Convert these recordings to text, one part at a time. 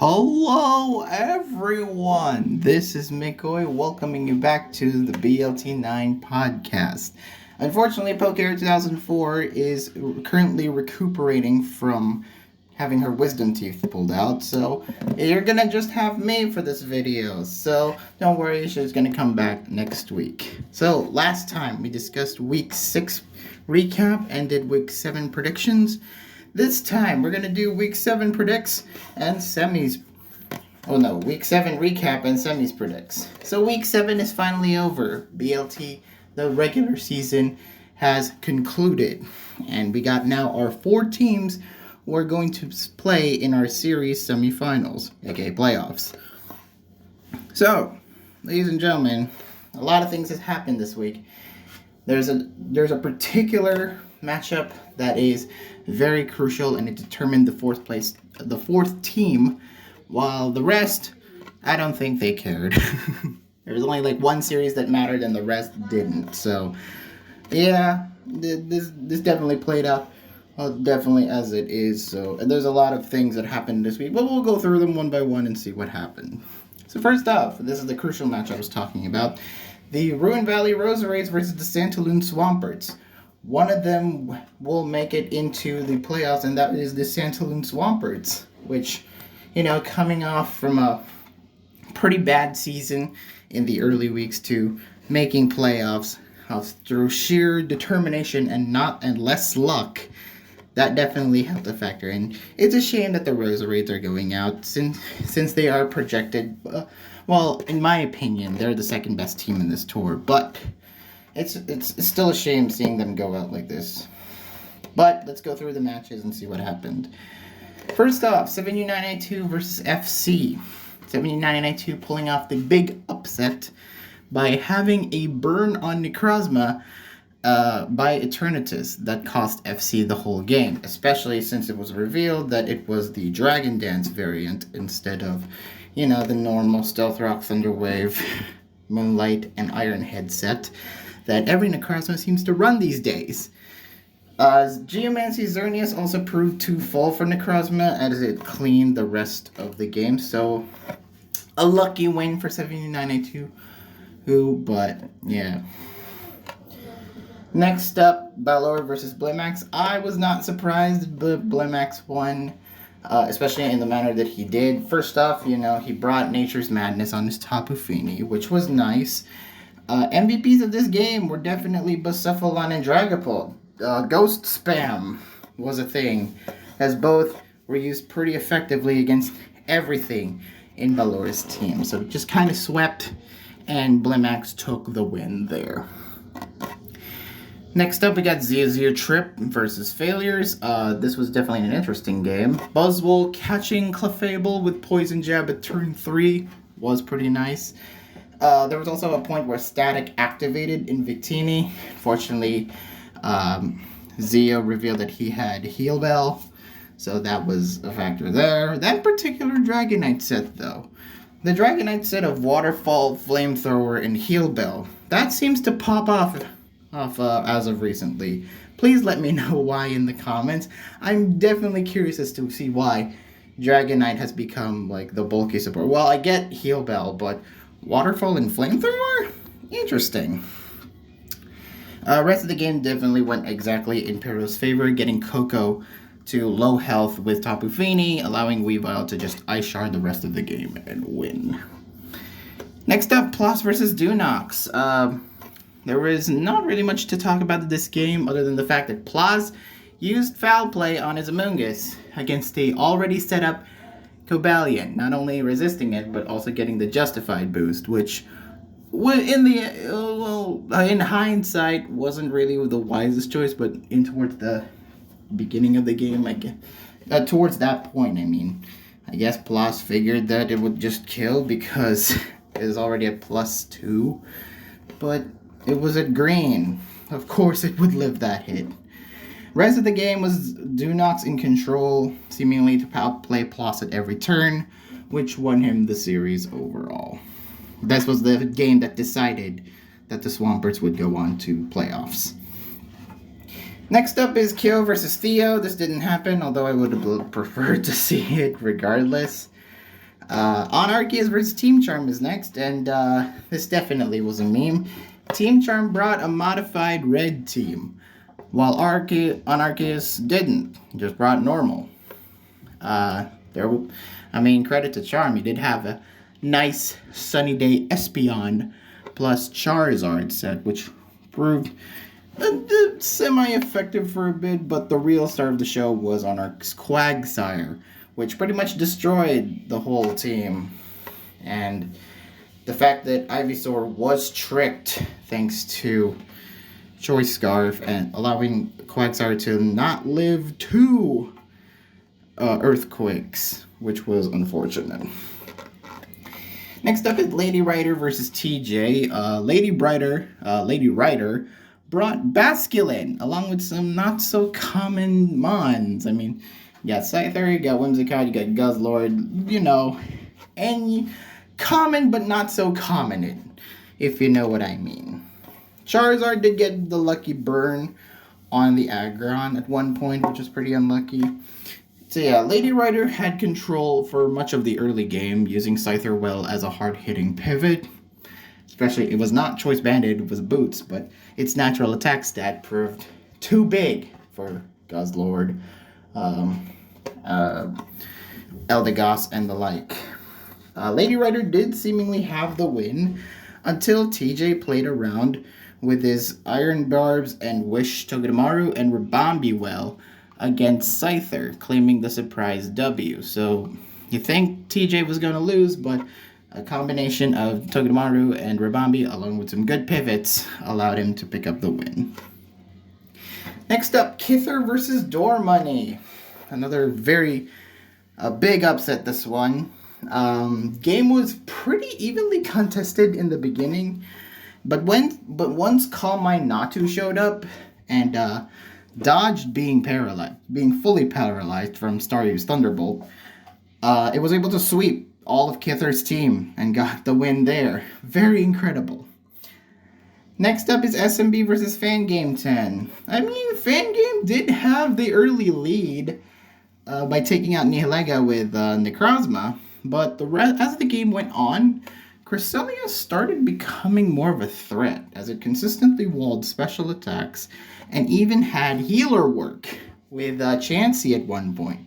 Hello everyone, this is McCoy welcoming you back to the BLT 9 podcast. Unfortunately, Poker 2004 is currently recuperating from having her wisdom teeth pulled out, so you're gonna just have me for this video, so don't worry, she's gonna come back next week. So last time we discussed week 6 recap and did week 7 predictions. This time, we're going to do Week 7 predicts and semis. Oh no, Week 7 recap and semis predicts. So Week 7 is finally over. BLT, the regular season, has concluded. And we got now our 4 teams who are going to play in our series semifinals, aka playoffs. So, ladies and gentlemen, a lot of things has happened this week. There's a particular matchup that is very crucial, and it determined the fourth team, while the rest, I don't think they cared. There was only like one series that mattered and the rest didn't. So yeah, this definitely played out definitely as it is. So there's a lot of things that happened this week, but we'll go through them one by one and see what happened. So first off, this is the crucial match I was talking about. The Ruin Valley Rosaries versus the Santalune Swamperts. One of them will make it into the playoffs, and that is the Santalune Swamperts, which, coming off from a pretty bad season in the early weeks to making playoffs through sheer determination and less luck, that definitely helped a factor. And it's a shame that the Rosaries are going out since they are projected. Well, in my opinion, they're the second best team in this tour, but it's still a shame seeing them go out like this. But let's go through the matches and see what happened. First off, 7992 versus FC. 7992 pulling off the big upset by having a burn on Necrozma by Eternatus that cost FC the whole game, especially since it was revealed that it was the Dragon Dance variant instead of, the normal Stealth Rock, Thunderwave, Moonlight, and Ironhead set that every Necrozma seems to run these days. Geomancy Xerneas also proved too full for Necrozma as it cleaned the rest of the game, so a lucky win for 7982, but yeah. Next up, Bellower versus Blamax. I was not surprised, but Blamax won, especially in the manner that he did. First off, he brought Nature's Madness on his Tapu Fini, which was nice. MVPs of this game were definitely Bucephalon and Dragapult. Ghost Spam was a thing, as both were used pretty effectively against everything in Bellower's team. So just kind of swept, and Blamax took the win there. Next up, we got Zia Trip versus Failures. This was definitely an interesting game. Buzzwole catching Clefable with Poison Jab at turn 3 was pretty nice. There was also a point where Static activated in Victini. Fortunately, Zia revealed that he had Heal Bell, so that was a factor there. That particular Dragonite set, though, the Dragonite set of Waterfall, Flamethrower, and Heal Bell, that seems to pop off as of recently. Please let me know why in the comments. I'm definitely curious as to see why Dragonite has become like the bulky support. Well, I get Heal Bell, but Waterfall and Flamethrower? Interesting. Rest of the game definitely went exactly in Pero's favor, getting Coco to low health with Tapu Fini, allowing Weavile to just Ice Shard the rest of the game and win. Next up, Plas versus Dunox. There was not really much to talk about this game other than the fact that Plas used Foul Play on his Amoonguss against the already set up Cobalion, not only resisting it, but also getting the Justified boost, which in hindsight wasn't really the wisest choice, but towards the beginning of the game, towards that point, I guess Plas figured that it would just kill because it was already at +2, but it was at green. Of course it would live that hit. Rest of the game was Dunox in control, seemingly to outplay Plas at every turn, which won him the series overall. This was the game that decided that the Swamperts would go on to playoffs. Next up is Kyo versus Theo. This didn't happen, although I would have preferred to see it regardless. Anarchias versus Team Charm is next, and this definitely was a meme. Team Charm brought a modified red team, while Anarchias didn't, just brought normal. Credit to Charm, he did have a nice Sunny Day Espeon plus Charizard set, which proved semi-effective for a bit, but the real star of the show was Anarch's Quagsire, which pretty much destroyed the whole team. And the fact that Ivysaur was tricked thanks to Choice Scarf and allowing Quagsire to not live 2 earthquakes, which was unfortunate. Next up is Ladywriter versus TJ. Ladywriter brought Basculin along with some not so common mons. I mean, you got Scyther, you got Whimsicott, you got Guzzlord, and common but not so common, if you know what I mean. Charizard did get the lucky burn on the Aggron at one point, which was pretty unlucky. So yeah, Ladywriter had control for much of the early game, using Scyther well as a hard-hitting pivot. Especially, it was not Choice Banded, it was Boots, but its natural attack stat proved too big for Guzzlord, Eldegoss, and the like. Ladywriter did seemingly have the win until TJ played around with his Iron Barbs and Wish Togedemaru and Ribombee well against Scyther, claiming the surprise W. So you think TJ was going to lose, but a combination of Togedemaru and Ribombee, along with some good pivots, allowed him to pick up the win. Next up, Kither versus Dormoney. Another very big upset, this one. Game was pretty evenly contested in the beginning, but once Calm Mind Natu showed up and dodged being fully paralyzed from Staryu's Thunderbolt, it was able to sweep all of Kither's team and got the win there. Very incredible. Next up is SMB versus Fangame 10. I mean, Fangame did have the early lead by taking out Nihilega with Necrozma, but as the game went on, Cresselia started becoming more of a threat as it consistently walled special attacks and even had healer work with Chansey at one point.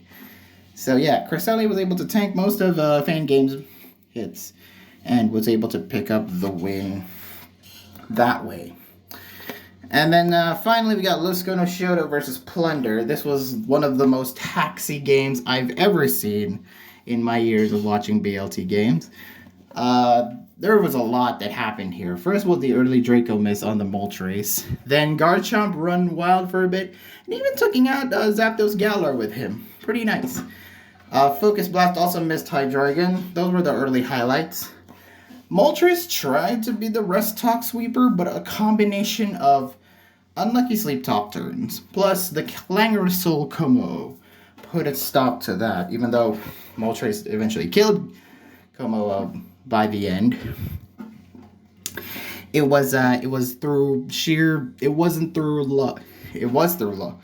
So yeah, Cresselia was able to tank most of Fangame's hits and was able to pick up the win that way. And then finally we got Lusco no Shoto versus Plunder. This was one of the most hacksy games I've ever seen in my years of watching BLT games. There was a lot that happened here. First was the early Draco miss on the Moltres. Then Garchomp run wild for a bit, and even taking out Zapdos Galar with him. Pretty nice. Focus Blast also missed Hydreigon. Those were the early highlights. Moltres tried to be the Rest Talk sweeper, but a combination of unlucky Sleep Talk turns, plus the Clangorous Soul Como put a stop to that, even though Moltres eventually killed Como by the end. It wasn't through luck. It was through luck.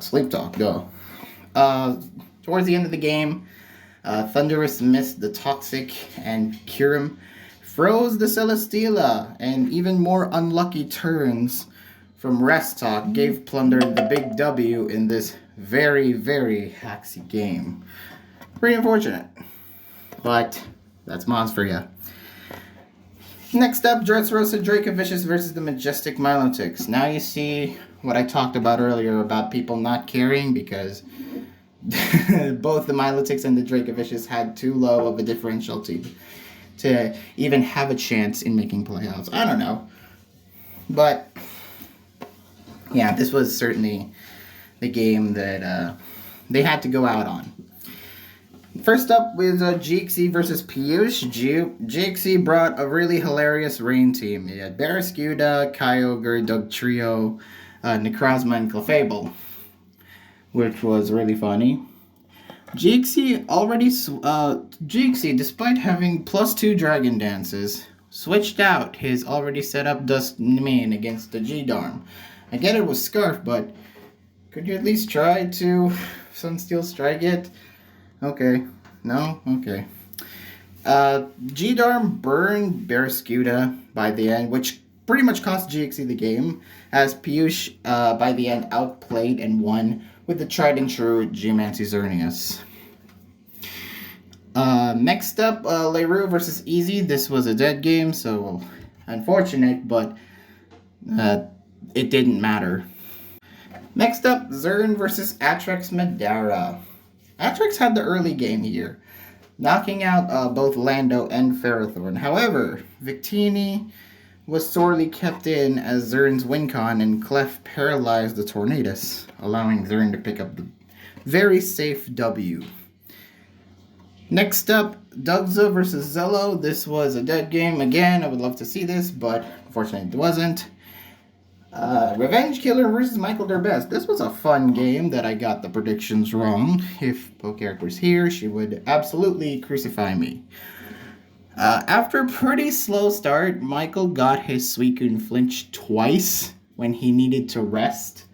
Sleep Talk, go. Towards the end of the game, Thundurus missed the Toxic, and Kyurem froze the Celesteela, and even more unlucky turns from Rest Talk gave Plunder the big W in this very, very hacksy game. Pretty unfortunate, but that's Mons for ya. Next up, Dressrosa Dracovish versus the Majestic Milotics. Now you see what I talked about earlier about people not caring because both the Milotics and the Dracovish had too low of a differential to even have a chance in making playoffs. I don't know. But yeah, this was certainly the game that they had to go out on. First up was Jixi versus Piyush. Jixi brought a really hilarious rain team. He had Barraskewda, Kyogre, Dugtrio, Necrozma, and Clefable, which was really funny. Jixi, despite having +2 Dragon Dances, switched out his already set up Dust main against the G-Darm. I get it was Scarf, but could you at least try to Sunsteel Strike it? Okay. No? Okay. G-Darm burned Barraskewda by the end, which pretty much cost GXE the game, as Piyush by the end outplayed and won with the tried and true Geomancy Xerneas. Next up, Leroux versus Easy. This was a dead game, so unfortunate, but it didn't matter. Next up, Zurin versus Atrex Madera. Atrex had the early game here, knocking out both Lando and Ferrothorn. However, Victini was sorely kept in as Zurin's wincon, and Clef paralyzed the Tornadus, allowing Zurin to pick up the very safe W. Next up, Dugza versus Zello. This was a dead game. Again, I would love to see this, but unfortunately it wasn't. Revenge Killer versus Michael Derbest. This was a fun game that I got the predictions wrong. If Pokerek was here, she would absolutely crucify me. After a pretty slow start, Michael got his Suicune flinch twice when he needed to rest,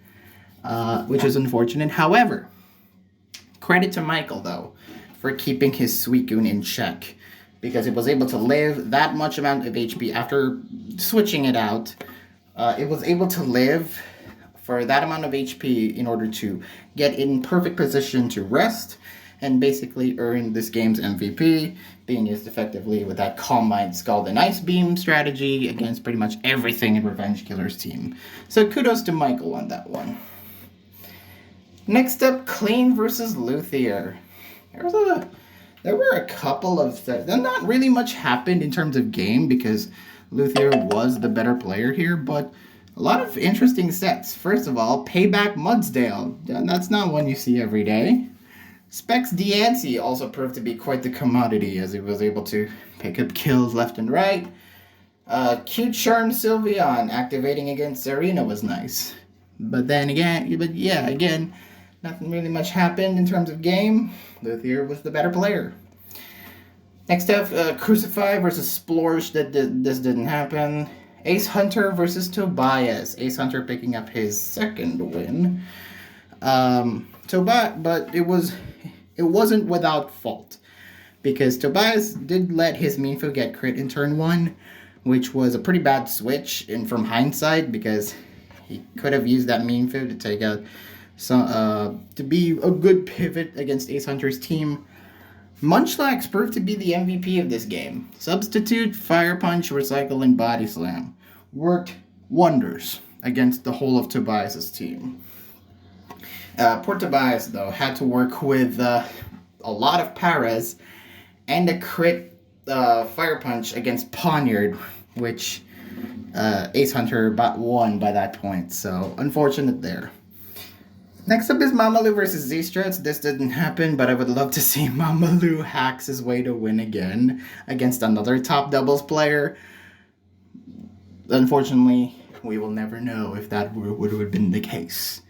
which was unfortunate. However, credit to Michael, though, for keeping his Suicune in check, because it was able to live that much amount of HP after switching it out. It was able to live for that amount of HP in order to get in perfect position to rest and basically earn this game's MVP, being used effectively with that Calm Mind, Scald, and Ice Beam strategy against pretty much everything in Revenge Killer's team. So kudos to Michael on that one. Next up, Clean versus Luthier. There were a couple of... not really much happened in terms of game because Luthier was the better player here, but a lot of interesting sets. First of all, Payback Mudsdale. That's not one you see every day. Specs Diancie also proved to be quite the commodity as he was able to pick up kills left and right. Cute Charm Sylveon activating against Serena was nice. But again, nothing really much happened in terms of game. Luthier was the better player. Next up, Crucify versus Splorge. This didn't happen. Ace Hunter versus Tobias. Ace Hunter picking up his second win. But it wasn't without fault, because Tobias did let his Minfu get crit in turn 1, which was a pretty bad switch from hindsight, because he could have used that Minfu to take out to be a good pivot against Ace Hunter's team. Munchlax proved to be the MVP of this game. Substitute, Fire Punch, Recycle, and Body Slam worked wonders against the whole of Tobias' team. Poor Tobias, though, had to work with a lot of Paras and a crit Fire Punch against Poniard, which Ace Hunter won by that point, so unfortunate there. Next up is Mamalu versus Z-Struts. This didn't happen, but I would love to see Mamalu hacks his way to win again against another top doubles player. Unfortunately, we will never know if that would have been the case.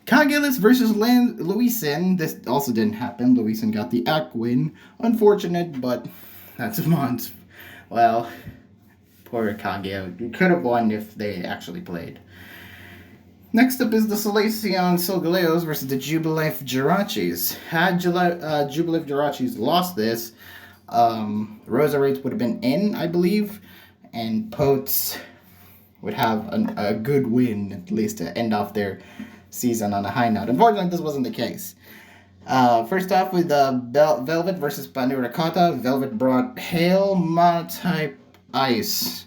Kagilus versus Luisin. This also didn't happen. Luisin got the Ack win. Unfortunate, but that's Mons. Well, poor Kage. Could have won if they actually played. Next up is the Salacion Solgaleos versus the Jubilife Jirachis. Had Jubilife Jirachis lost this, Rosaries would have been in, I believe, and Potes would have a good win, at least to end off their season on a high note. Unfortunately, this wasn't the case. First off with Velvet versus Panera Kata. Velvet brought Hail Monotype Ice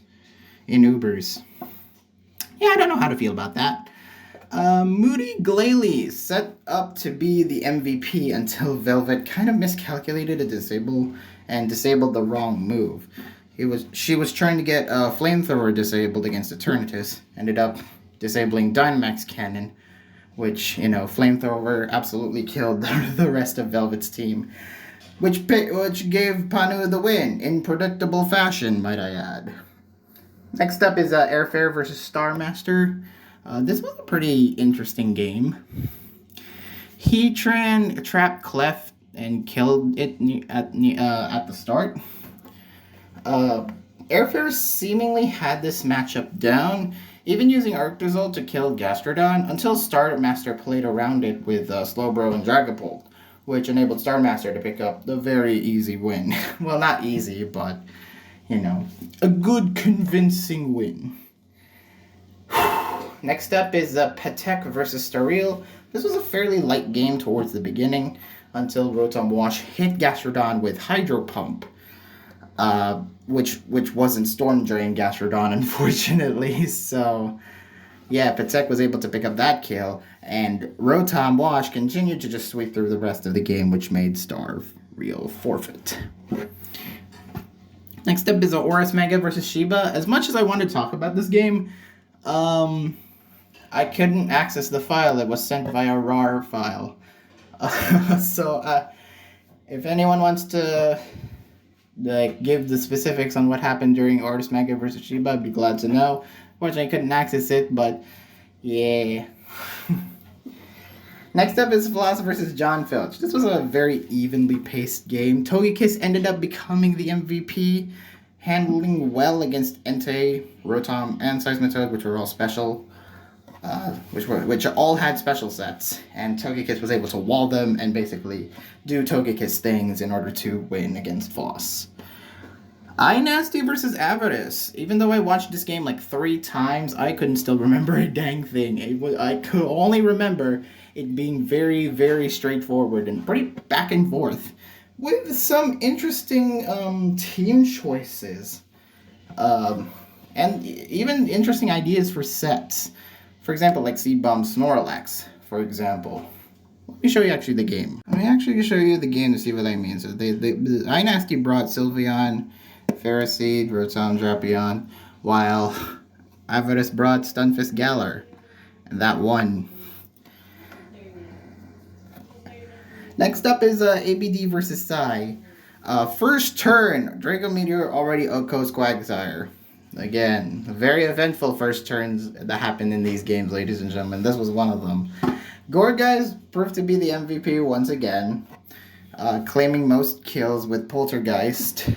in Ubers. Yeah, I don't know how to feel about that. Moody Glalie set up to be the MVP until Velvet kind of miscalculated a disable and disabled the wrong move. She was trying to get a Flamethrower disabled against Eternatus, ended up disabling Dynamax Cannon, which, Flamethrower absolutely killed the rest of Velvet's team, which gave Panu the win in predictable fashion, might I add. Next up is Airfare versus Starmaster. This was a pretty interesting game. Heatran trapped Clef and killed it at the start. Airfare seemingly had this matchup down, even using Arctozol to kill Gastrodon, until Starmaster played around it with Slowbro and Dragapult, which enabled Star Master to pick up the very easy win. Well, not easy, but, you know, a good convincing win. Next up is Patek versus Staril. This was a fairly light game towards the beginning until Rotom Wash hit Gastrodon with Hydro Pump, which wasn't Storm Drain Gastrodon, unfortunately. So, yeah, Patek was able to pick up that kill, and Rotom Wash continued to just sweep through the rest of the game, which made Staril forfeit. Next up is Oris Mega versus Sheba. As much as I want to talk about this game, I couldn't access the file. It was sent via RAR file. So, if anyone wants to give the specifics on what happened during Oris Mega versus Sheba, I'd be glad to know. Fortunately, I couldn't access it, but yeah. Next up is Philosopher versus John Felch. This was a very evenly paced game. Togekiss ended up becoming the MVP, handling well against Entei, Rotom, and Seismitoad, which were all special. Which all had special sets, and Togekiss was able to wall them and basically do Togekiss things in order to win against Voss. iNasty versus Avarice. Even though I watched this game like 3 times, I couldn't still remember a dang thing. I could only remember it being very, very straightforward and pretty back and forth, with some interesting team choices, and even interesting ideas for sets. For example, like Seed Bomb Snorlax, for example. Let me show you actually the game. Let me actually show you the game to see what I mean. So iNasty brought Sylveon, Ferroseed, Rotom, Drapion, while Avarice brought Stunfisk Galar. And that won. Next up is ABD versus Psy. First turn, Draco Meteor already Oko's Quagsire. Again, very eventful first turns that happened in these games, ladies and gentlemen. This was one of them. Gorex proved to be the MVP once again, claiming most kills with Poltergeist,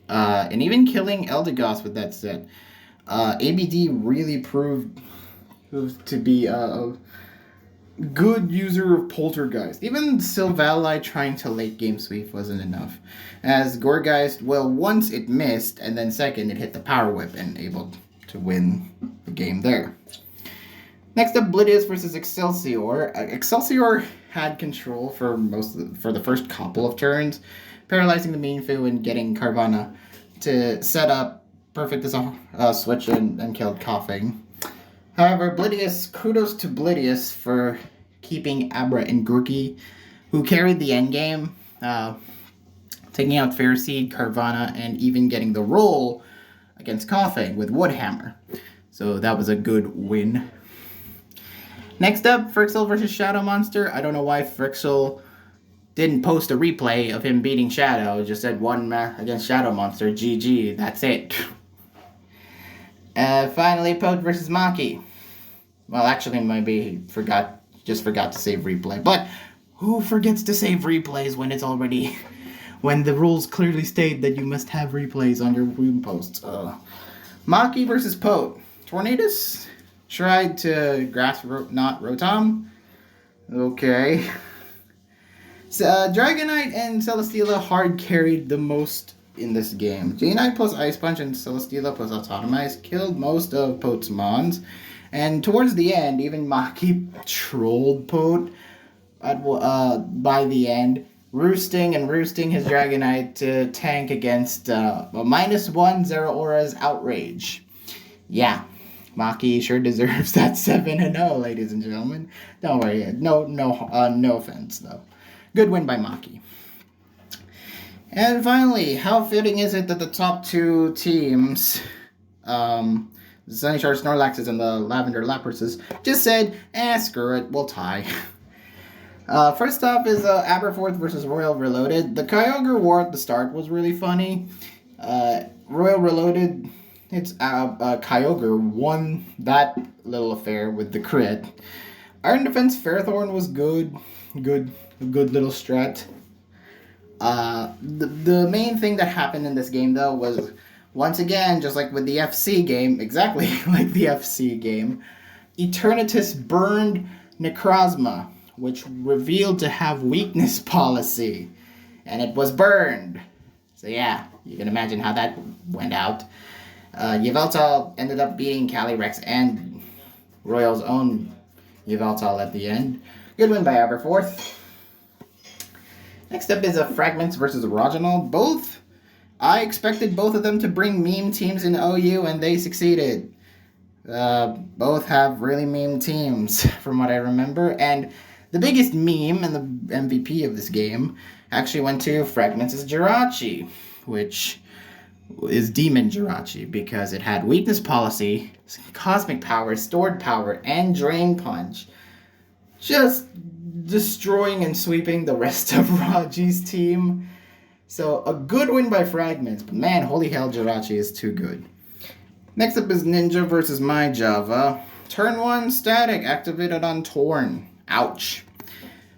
and even killing Eldegoss with that set. ABD really proved to be a good user of Poltergeist. Even Silvally trying to late game sweep wasn't enough, as Goregeist, well, once it missed, and then second it hit the Power Whip and able to win the game there. Next up, Blitz versus Excelsior. Excelsior had control for the first couple of turns, paralyzing the Mienfoo and getting Carvanha to set up perfect as a switch and killed Coughing. However, kudos to Blitz for keeping Abra and Grookey, who carried the endgame, taking out Ferroseed, Carvanha, and even getting the roll against Coughing with Woodhammer. So that was a good win. Next up, Frexel versus Shadow Monster. I don't know why Frexel didn't post a replay of him beating Shadow. Just said one against Shadow Monster. GG. That's it. Finally, Poke versus Maki. Well, actually, maybe he just forgot to save replay. But who forgets to save replays when it's already, when the rules clearly state that you must have replays on your room posts? Maki versus Poke. Tornadus tried to grasp not Rotom. Okay. So, Dragonite and Celesteela hard carried the most in this game. Dragonite plus Ice Punch and Celesteela plus Autotomize killed most of Pote's Mons. And towards the end, even Maki trolled Pote by the end, roosting his Dragonite to tank against a -1 Zeraora's Outrage. Yeah, Maki sure deserves that 7-0, ladies and gentlemen. Don't worry, no offense though. Good win by Maki. And finally, how fitting is it that the top 2 teams, the Sunny Shard Snorlaxes and the Lavender Laprases, just said, screw it, we'll tie. First off is Aberforth versus Royal Reloaded. The Kyogre war at the start was really funny. Royal Reloaded, Kyogre won that little affair with the crit. Iron Defense Ferrothorn was good little strat. The main thing that happened in this game, though, was, once again, just like with the FC game, exactly like the FC game, Eternatus burned Necrozma, which revealed to have weakness policy, and it was burned. So yeah, you can imagine how that went out. Yveltal ended up beating Calyrex and Royal's own Yveltal at the end. Good win by Aberforth. Next up is a Fragments versus Roginal. I expected both of them to bring meme teams in OU, and they succeeded. Both have really meme teams, from what I remember, and the biggest meme and the MVP of this game actually went to Fragments' Jirachi, which is Demon Jirachi, because it had weakness policy, cosmic power, stored power, and drain punch. Just destroying and sweeping the rest of Raji's team. So a good win by Fragments, but man, holy hell, Jirachi is too good. Next up is Ninja versus My Java. Turn 1 static activated on Torn. Ouch.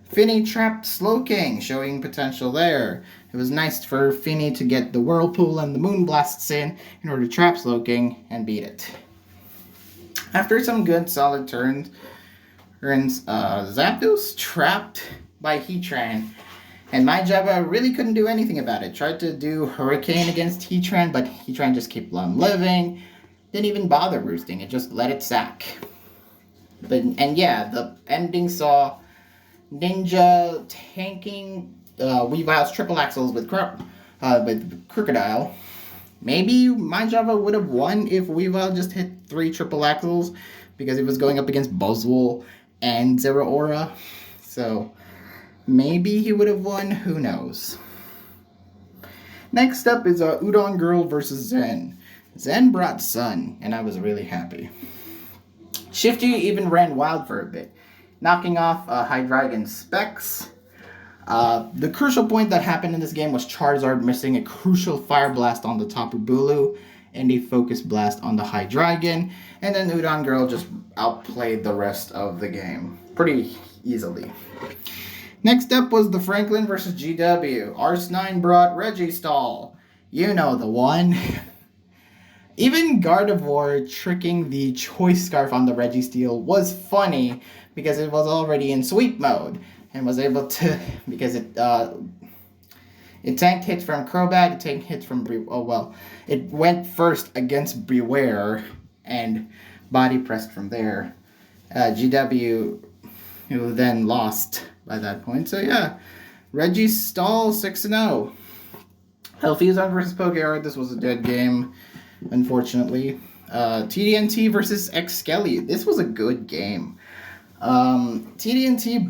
Finny trapped Slowking, showing potential there. It was nice for Finny to get the Whirlpool and the Moonblasts in order to trap Slowking and beat it. After some good solid turns, Zapdos trapped by Heatran, and My Java really couldn't do anything about it. Tried to do Hurricane against Heatran, but Heatran just kept on living. Didn't even bother roosting, it just let it sack. And yeah, the ending saw Ninja tanking Weavile's triple axles with Crocodile. Maybe My Java would have won if Weavile just hit 3 triple axles, because it was going up against Buzzwole and Zeraora. So maybe he would have won, who knows. Next up is Udon Girl versus Zen. Zen brought Sun, and I was really happy. Shifty even ran wild for a bit, knocking off Hydreigon's Specs. The crucial point that happened in this game was Charizard missing a crucial Fire Blast on the Tapu Bulu and a Focus Blast on the Hydreigon, and then Udon Girl just outplayed the rest of the game pretty easily. Next up was the Franklin versus GW. Arsenine brought Registall. You know the one. Even Gardevoir tricking the Choice Scarf on the Registeel was funny because it was already in sweep mode and was able to, because it tanked hits from Crobat, it tanked hits from it went first against Beware and body pressed from there. GW, who then lost by that point. So yeah, Registall 6-0. Hellfuzon versus Pokémon. This was a dead game, unfortunately. Tdmt versus Xskelly. This was a good game. Tdmt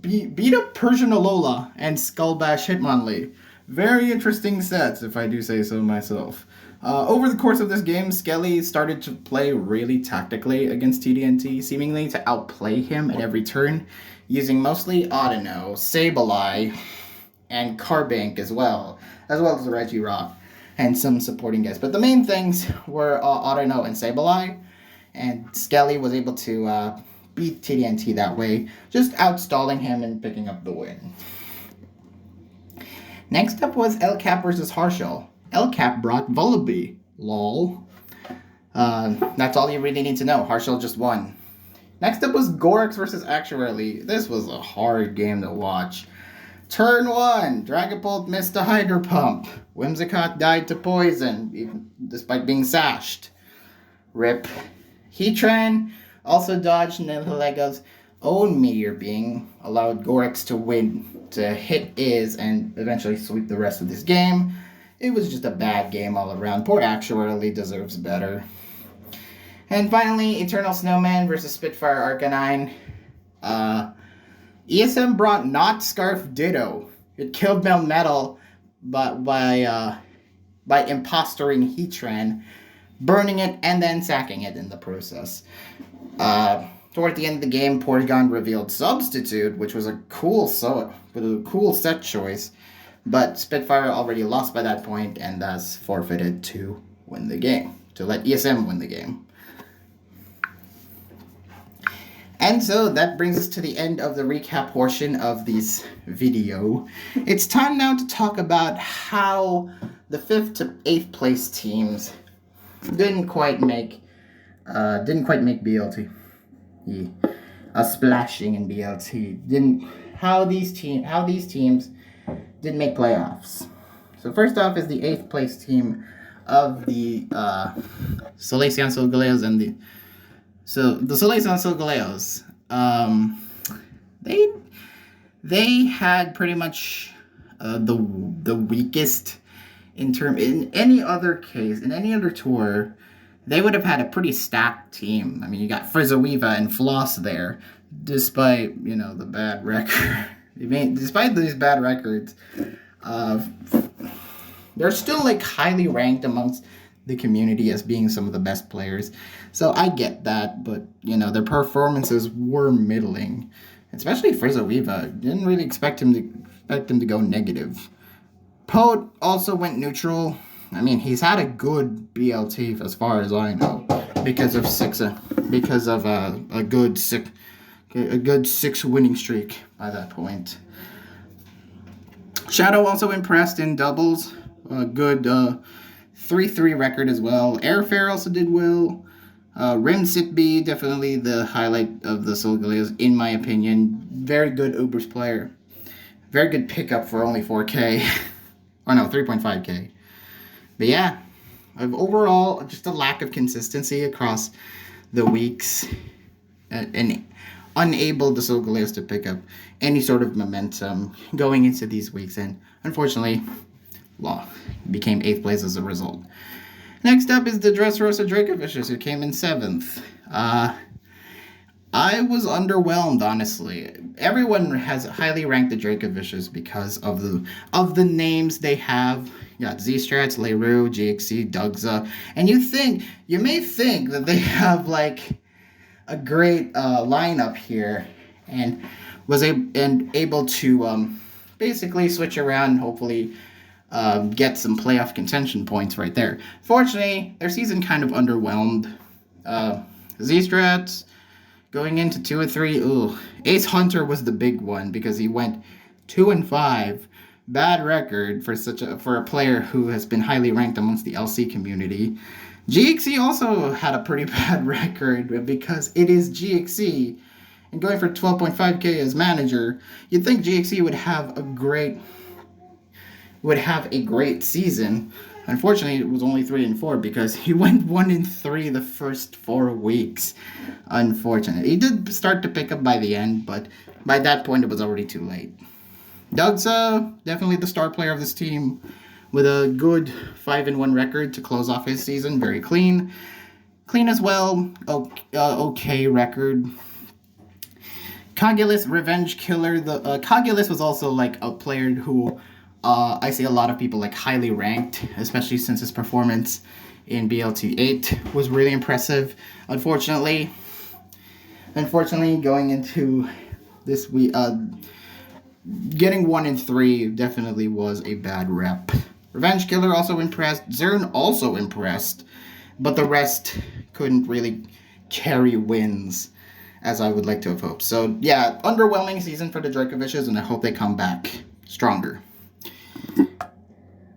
beat up Persian Alola and Skullbash Hitmonlee. Very interesting sets, if I do say so myself. Over the course of this game, Xskelly started to play really tactically against Tdmt, seemingly to outplay him at every turn, using mostly Audino, Sableye, and Carbank as well as Regirock, and some supporting guys. But the main things were Audino and Sableye, and Xskelly was able to beat Tdmt that way, just outstalling him and picking up the win. Next up was LCap versus Harshal. LCap brought Vullaby. Lol. That's all you really need to know. Harshal just won. Next up was Gorex versus Actually. This was a hard game to watch. Turn 1, Dragapult missed a Hydro Pump. Whimsicott died to poison, even despite being sashed. Rip. Heatran also dodged Nihilega's own Meteor Beam, allowed Gorex to win, to hit and eventually sweep the rest of this game. It was just a bad game all around. Poor Actually deserves better. And finally, Eternal Snowman versus Spitfire Arcanine. ESM brought Not Scarf Ditto. It killed Melmetal by impostoring Heatran, burning it, and then sacking it in the process. Toward the end of the game, Porygon revealed Substitute, which was a cool set choice, but Spitfire already lost by that point and thus forfeited to win the game, to let ESM win the game. And so that brings us to the end of the recap portion of this video. It's time now to talk about how the 5th to 8th place teams didn't quite make BLT. splashing in BLT. How these teams didn't make playoffs. So first off is the 8th place team of the Salesian Solgaleos and the Salesian Solgaleos. They had pretty much the weakest in any other case, in any other tour, they would have had a pretty stacked team. I mean, you got Frizzaweva and Floss there, despite, the bad record. Despite these bad records, they're still, highly ranked amongst the community as being some of the best players. So I get that, but, their performances were middling. Especially Frizzaweva. Didn't really expect him to go negative. Poet also went neutral. I mean, he's had a good BLT as far as I know, because of a good 6 winning streak by that point. Shadow also impressed in doubles, a good 3-3 record as well. Airfare also did well. Rim Sitby, definitely the highlight of the Solgaleos, in my opinion. Very good Ubers player. Very good pickup for only 4K. Or no, 3.5K. But yeah, overall, just a lack of consistency across the weeks. And unable the Solgaleos to pick up any sort of momentum going into these weeks. And unfortunately, became 8th place as a result. Next up is the Dressrosa Dracoviches, who came in 7th. I was underwhelmed, honestly. Everyone has highly ranked the Dracoviches because of the names they have. You got Z-Strats, Leroux, GXC, Dugza, and you may think that they have a great lineup here, and able to basically switch around, hopefully get some playoff contention points right there. Fortunately, their season kind of underwhelmed. Z-Strats going into 2 or 3. Ace Hunter was the big one because he went 2-5. Bad record for a player who has been highly ranked amongst the LC community. GXC also had a pretty bad record because it is GXC, and going for 12.5K as manager, you'd think GXC would have a great season. Unfortunately, it was only 3-4 because he went 1-3 the first 4 weeks. Unfortunately, he did start to pick up by the end, but by that point, it was already too late. Dugza, definitely the star player of this team, with a good 5-1 record to close off his season. Very clean as well. Okay record. Cogulus, Revenge Killer. The Cogulus was also a player who I see a lot of people highly ranked, especially since his performance in BLT 8 was really impressive. Unfortunately, going into this week, getting 1-3 definitely was a bad rep. Revenge Killer also impressed. Zurin also impressed, but the rest couldn't really carry wins as I would like to have hoped. So yeah, underwhelming season for the Dracoviches, and I hope they come back stronger.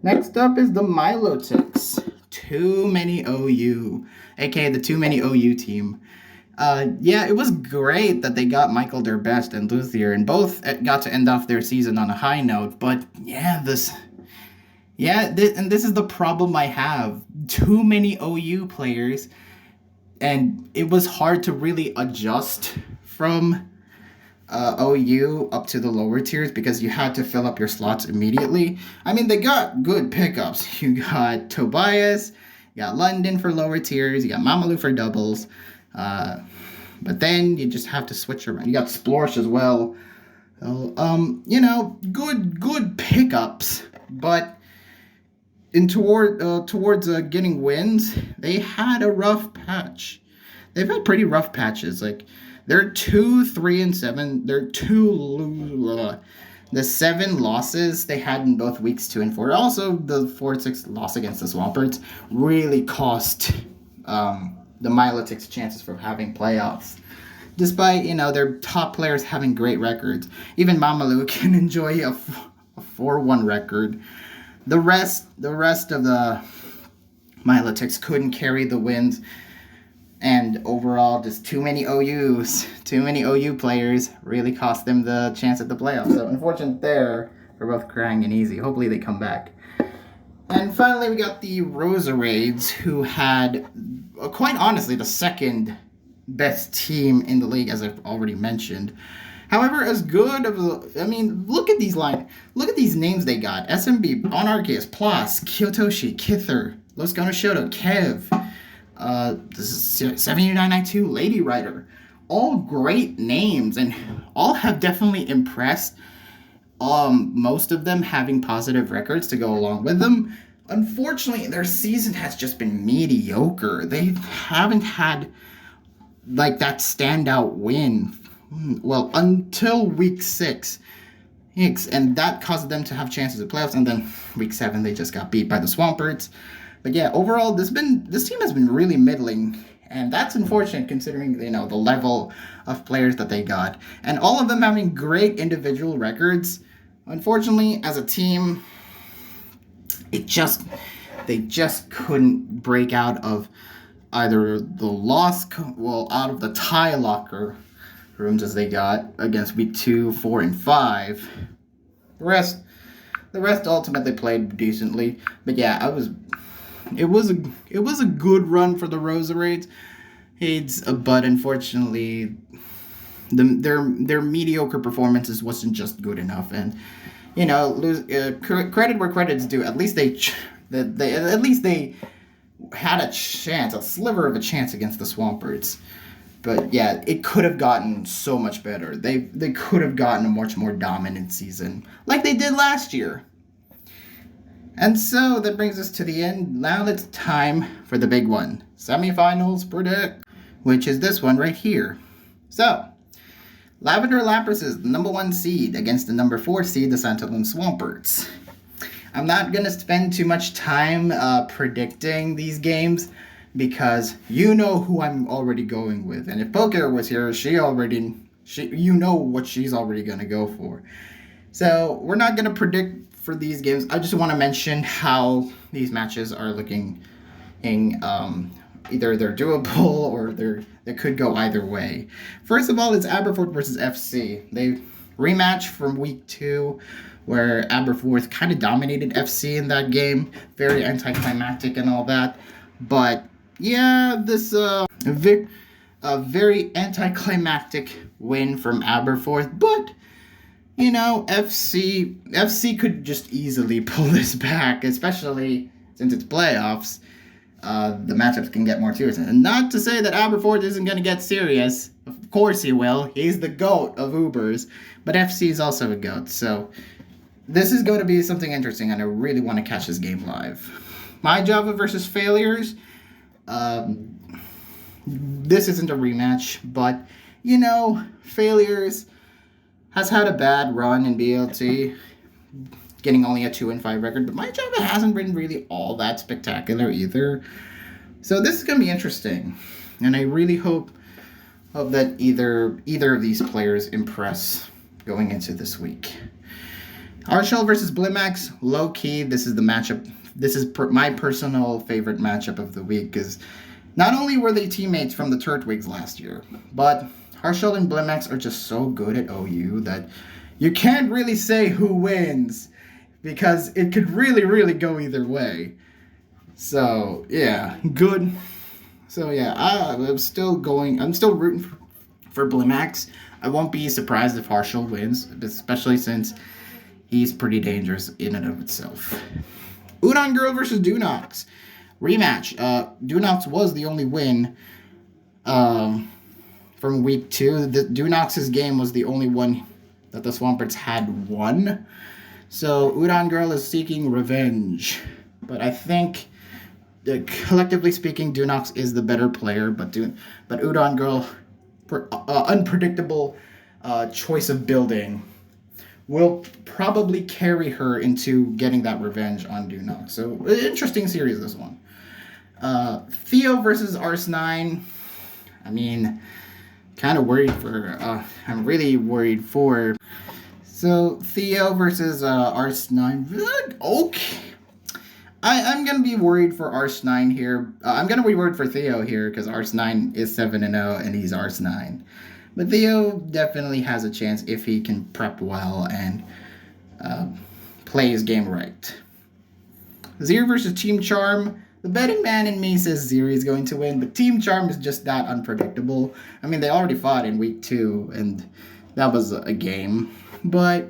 Next up is the Milotics. Too Many OU, aka the Too Many OU team. It was great that they got Michael their best and Luthier, and both got to end off their season on a high note. But this is the problem I have. Too many OU players, and it was hard to really adjust from OU up to the lower tiers because you had to fill up your slots immediately. I mean, they got good pickups. You got Tobias, you got London for lower tiers, you got Mamalou for doubles. But then you just have to switch around. You got Splorsh as well. Good pickups, but towards getting wins, they had a rough patch. They've had pretty rough patches. They're 2-3-7. The 7 losses they had in both weeks 2 and 4. Also, the 4-6 loss against the Swamperts really cost the Milotics' chances for having playoffs. Despite, their top players having great records. Even Mamalou can enjoy a 4-1 record. The rest of the Milotics couldn't carry the wins. And overall, just too many OUs. Too many OU players really cost them the chance at the playoffs. So unfortunate there for both Krang and Easy. Hopefully they come back. And finally, we got the Rosaries, who had, quite honestly, the second best team in the league, as I've already mentioned. However, as good of look at these names they got. SMB, Onarchius, Plas, Kyotoshi, Kither, Los Ganoshoto, Kev, this is 7992, Ladywriter. All great names, and all have definitely impressed. Most of them having positive records to go along with them. Unfortunately, their season has just been mediocre. They haven't had like that standout win. Well, until week 6. And that caused them to have chances at playoffs. And then week 7, they just got beat by the Swamperts. But yeah, overall, this team has been really middling. And that's unfortunate considering, the level of players that they got. And all of them having great individual records. Unfortunately, as a team, they just couldn't break out of either the out of the tie locker rooms as they got against week 2, 4, and 5. The rest ultimately played decently. But yeah, it was a good run for the Rosaries. But unfortunately, their mediocre performances wasn't just good enough, and credit where credit's due. At least they had a chance, a sliver of a chance against the Swamperts. But yeah, it could have gotten so much better. They could have gotten a much more dominant season, like they did last year. And so that brings us to the end. Now it's time for the big one, semifinals predict, which is this one right here. So, Lavender Lapras is the number 1 seed against the number 4 seed, the Santalune Swamperts. I'm not going to spend too much time predicting these games because you know who I'm already going with. And if Poker was here, you know what she's already going to go for. So we're not going to predict for these games. I just want to mention how these matches are looking. Either they're doable or they could go either way. First of all, it's Aberforth versus FC. They rematch from week 2, where Aberforth kind of dominated FC in that game. Very anticlimactic and all that. But yeah, this a very anticlimactic win from Aberforth. But FC could just easily pull this back, especially since it's playoffs. The matchups can get more serious. And not to say that Aberforth isn't going to get serious. Of course he will. He's the GOAT of Ubers. But FC is also a GOAT. So this is going to be something interesting, and I really want to catch this game live. My Java versus Failures. This isn't a rematch, but, Failures has had a bad run in BLT, getting only a 2-5 record, but my Java hasn't been really all that spectacular either. So this is going to be interesting, and I really hope that either of these players impress going into this week. Harshal versus Blamax, low-key, this is the matchup. This is my personal favorite matchup of the week, because not only were they teammates from the Turtwigs last year, but Harshal and Blamax are just so good at OU that you can't really say who wins, because it could really, really go either way. So, yeah, good. So, yeah, I'm still rooting for Blamax. I won't be surprised if Harshal wins, especially since he's pretty dangerous in and of itself. Udon Girl versus Dunox. Rematch. Dunox was the only win from week 2. Dunox's game was the only one that the Swamperts had won. So Udon Girl is seeking revenge. But I think, collectively speaking, Dunox is the better player. But Udon Girl, unpredictable choice of building, will probably carry her into getting that revenge on Dunox. So, interesting series, this one. Theo versus Ars9. I mean, kind of worried for... I'm really worried for... So, Theo versus Ars9. Okay. I'm going to be worried for Ars9 here. I'm going to be worried for Theo here because Ars9 is 7-0 and he's Ars9. But Theo definitely has a chance if he can prep well and play his game right. Ziri versus Team Charm. The betting man in me says Ziri is going to win, but Team Charm is just that unpredictable. I mean, they already fought in week 2, and that was a game. But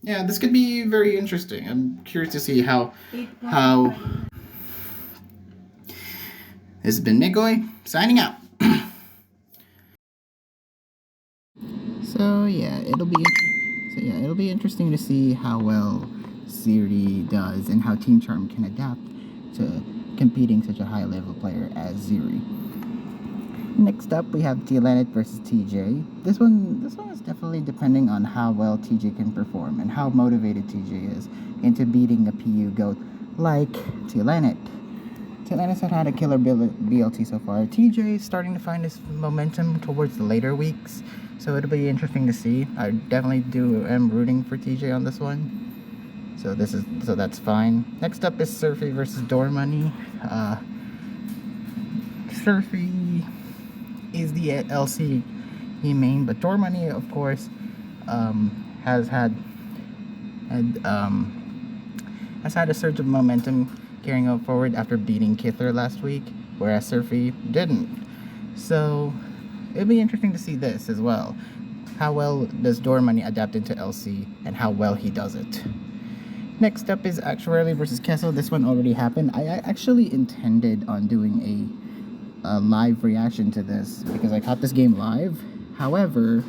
yeah, this could be very interesting. I'm curious to see how. This has been Mikoi, signing out. So it'll be interesting to see how well Ziri does and how Team Charm can adapt to competing such a high level player as Ziri. Next up, we have Tdmt versus TJ. This one is definitely depending on how well TJ can perform and how motivated TJ is into beating a PU GOAT like Tdmt. Tdmt has had a killer BLT so far. TJ is starting to find his momentum towards the later weeks, so it'll be interesting to see. I definitely am rooting for TJ on this one. So that's fine. Next up is Surfy versus Door Money. Surfy is the LC he main, but Door Money, of course, has had a surge of momentum carrying out forward after beating Kither last week, whereas Surfy didn't. So it'll be interesting to see this as well. How well does Door Money adapt into LC and how well he does it? Next up is Actually versus Kessel. This one already happened. I actually intended on doing a live reaction to this because I caught this game live. However,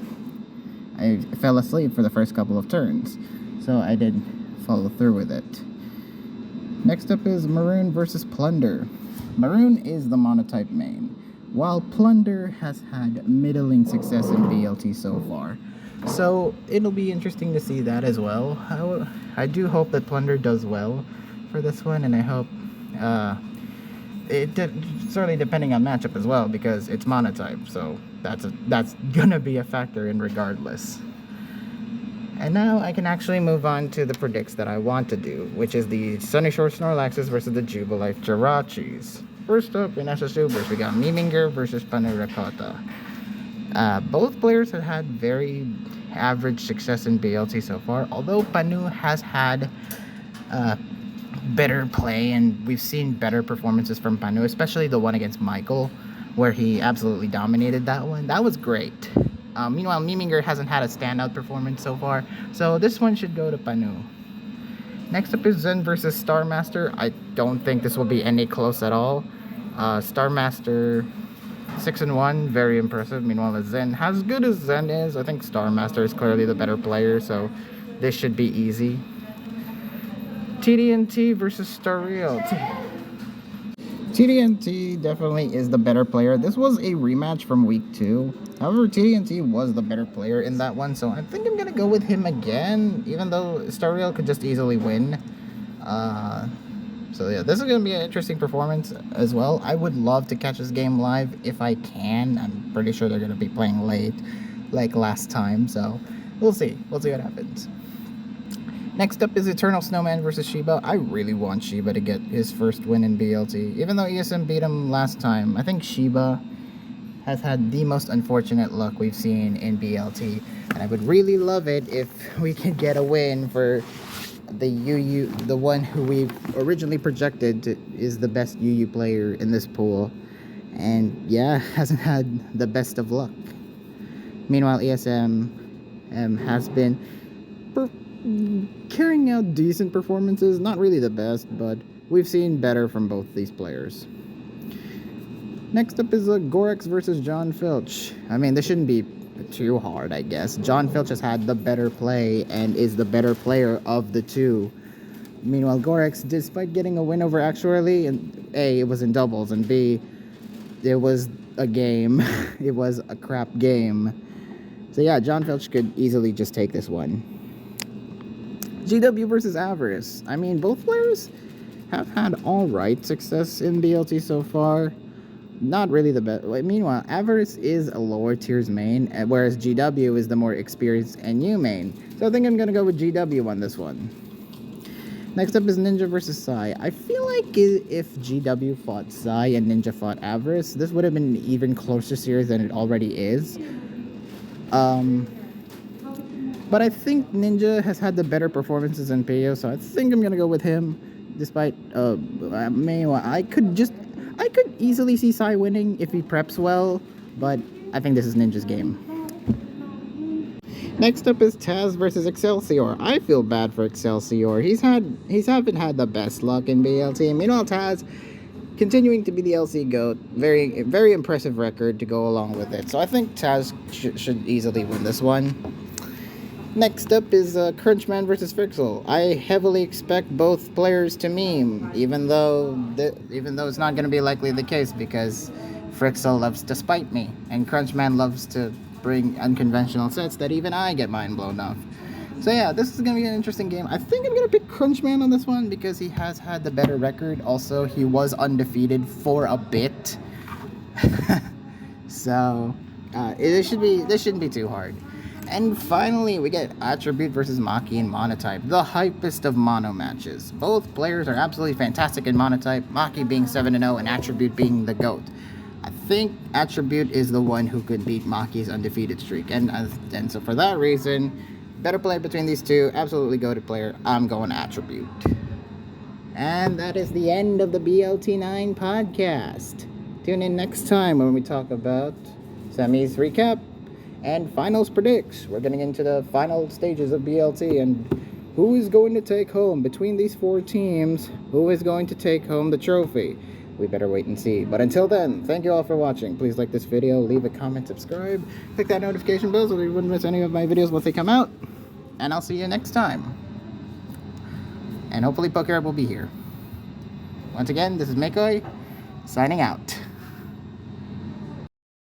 I fell asleep for the first couple of turns, so I didn't follow through with it. Next up is Maroon versus Plunder. Maroon is the monotype main, while Plunder has had middling success in BLT so far. So it'll be interesting to see that as well. I do hope that Plunder does well for this one, and I hope certainly depending on matchup as well, because it's monotype, so that's gonna be a factor in regardless. And now I can actually move on to the predicts that I want to do, which is the Sunny Shore Snorlaxes versus the Jubilife Jirachis. First up in SSUbers, we got Neminger versus Panera. Both players have had very average success in BLT so far, although Panu has had better play, and we've seen better performances from Panu, especially the one against Michael, where he absolutely dominated that one. That was great. Meanwhile, Neminger hasn't had a standout performance so far, so this one should go to Panu. Next up is Zen versus Star Master. I don't think this will be any close at all. Star Master 6-1, very impressive. Meanwhile, Zen, as good as Zen is, I think Star Master is clearly the better player, so this should be easy. Tdmt versus Starreal. Tdmt definitely is the better player. This was a rematch from week 2. However, Tdmt was the better player in that one, so I think I'm gonna go with him again, even though Starreal could just easily win. So yeah, this is gonna be an interesting performance as well. I would love to catch this game live if I can. I'm pretty sure they're gonna be playing late, like last time, so we'll see. We'll see what happens. Next up is Eternal Snowman versus Sheba. I really want Sheba to get his first win in BLT. Even though ESM beat him last time, I think Sheba has had the most unfortunate luck we've seen in BLT. And I would really love it if we could get a win for the the one who we've originally projected is the best UU player in this pool. And yeah, hasn't had the best of luck. Meanwhile, ESM has been carrying out decent performances. Not really the best, but we've seen better from both these players. Next up is Gorex versus John Felch. I mean, this shouldn't be too hard, I guess. John Felch has had the better play and is the better player of the two. Meanwhile, Gorex, despite getting a win over Actually, and A, it was in doubles, and B, it was a game. It was a crap game. So yeah, John Felch could easily just take this one. GW versus Avarice. I mean, both players have had alright success in BLT so far. Not really the best. Meanwhile, Avarice is a lower tiers main, whereas GW is the more experienced and new main. So I think I'm going to go with GW on this one. Next up is Ninja versus Psy. I feel like if GW fought Psy and Ninja fought Avarice, this would have been an even closer series than it already is. But I think Ninja has had the better performances in Theo, so I think I'm gonna go with him. Despite I could easily see Psy winning if he preps well, but I think this is Ninja's game. Next up is Taz versus Excelsior. I feel bad for Excelsior. He's haven't had the best luck in BLT. Meanwhile, Taz continuing to be the LC GOAT. Very, very impressive record to go along with it. So I think Taz should easily win this one. Next up is Crunchman versus Frexel. I heavily expect both players to meme, even though it's not going to be likely the case because Frexel loves to spite me, and Crunchman loves to bring unconventional sets that even I get mind blown off. So yeah, this is going to be an interesting game. I think I'm going to pick Crunchman on this one because he has had the better record. Also, he was undefeated for a bit. So, this shouldn't be too hard. And finally, we get Attribute versus Maki in Monotype, the hypest of mono matches. Both players are absolutely fantastic in Monotype, Maki being 7-0 and Attribute being the GOAT. I think Attribute is the one who could beat Maki's undefeated streak, and so for that reason, better player between these two, absolutely GOATed player, I'm going Attribute. And that is the end of the BLT9 podcast. Tune in next time when we talk about semis recap and finals predicts. We're getting into the final stages of BLT and who is going to take home between these four teams, who is going to take home the trophy. We better wait and see. But until then, thank you all for watching. Please like this video, leave a comment, subscribe, click that notification bell so you wouldn't miss any of my videos once they come out. And I'll see you next time. And hopefully Poker will be here. Once again, this is Mikoi, signing out.